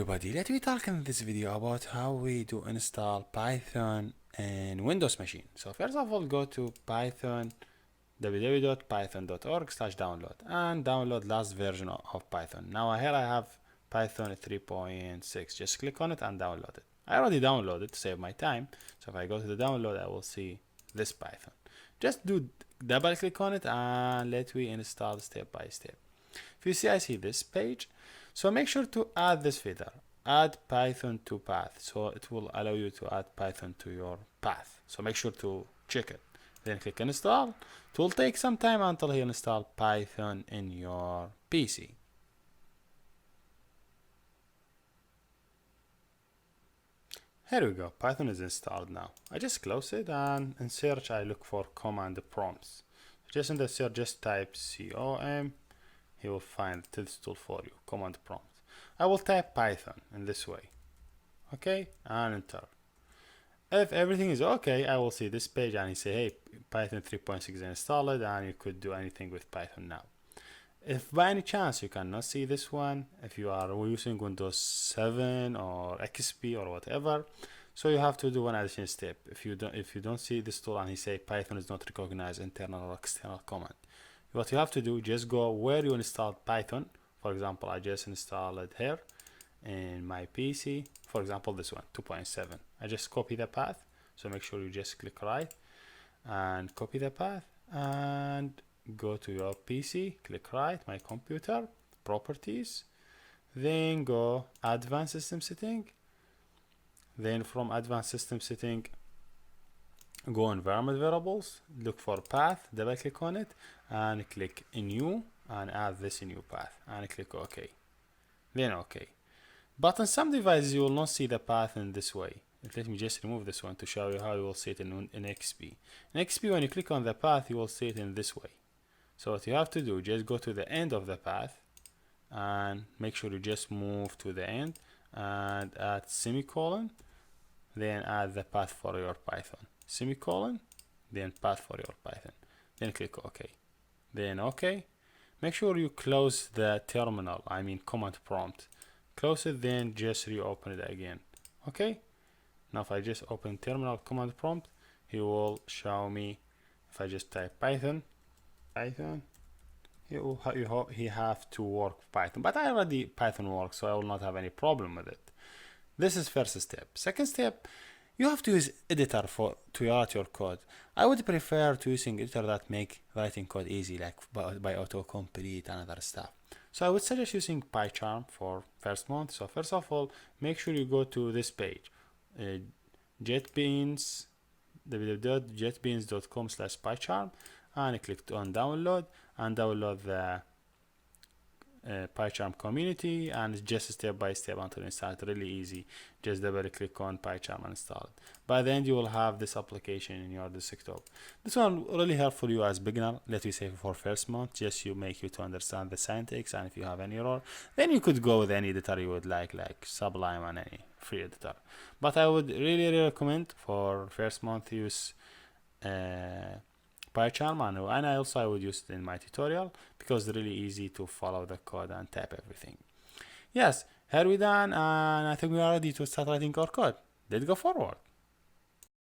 everybody, let me talk in this video about how we do install Python in Windows machine. So first of all, go to Python www.python.org/download and download last version of Python. Now here I have Python 3.6. Just click on it and download it. I already downloaded to save my time. So if I go to the download, I will see this Python. Just do double click on it and let me install step by step. If you see, I see this page. So make sure to add this feature, add Python to path. So it will allow you to add Python to your path. So make sure to check it. Then click install. It will take some time until you install Python in your PC. Here we go, Python is installed now. I just close it and in search I look for command prompts. Just in the search, just type COM. He will find this tool for you, command prompt. I will type Python in this way, okay, and enter. If everything is okay, I will see this page and he say, hey, Python 3.6 is installed and you could do anything with Python now. If by any chance you cannot see this one, if you are using Windows 7 or XP or whatever, so you have to do one additional step. If you don't see this tool and he say Python is not recognize internal or external command, what you have to do, just go where you installed Python. For example, I just installed it here in my PC. For example, this one, 2.7. I just copy the path. So make sure you just click right and copy the path and go to your PC, click right, my computer, properties, then go advanced system setting. Then from advanced system setting, go environment variables, look for path, double click on it and click new and add this new path and click OK. Then OK. But on some devices you will not see the path in this way. Let me just remove this one to show you how you will see it in XP. In XP, when you click on the path, you will see it in this way. So what you have to do, just go to the end of the path and make sure you just move to the end and add semicolon, then add the path for your Python. Semicolon, then path for your Python. Then click OK. Then OK. Make sure you close the terminal, I mean command prompt. Close it, then just reopen it again. Okay. Now if I just open terminal command prompt, he will show me. If I just type Python, he have to work Python. But I already Python works, so I will not have any problem with it. This is first step. Second step, you have to use editor to write your code. I would prefer to using editor that make writing code easy, like by autocomplete and other stuff. So I would suggest using PyCharm for first month. So first of all, make sure you go to this page, JetBeans, www.jetbeans.com/PyCharm, and click on download and download the PyCharm community, and it's just step by step until you install it. Really easy. Just double click on PyCharm and install it. By the end you will have this application in your desktop. This one really helpful you as beginner. Let me say for first month, just you make you to understand the syntax, and if you have any error, then you could go with any editor you would like Sublime and any free editor. But I would really recommend for first month use PyCharm, and I would use it in my tutorial because it's really easy to follow the code and type everything. Yes, here we done, and I think we are ready to start writing our code. Let's go forward.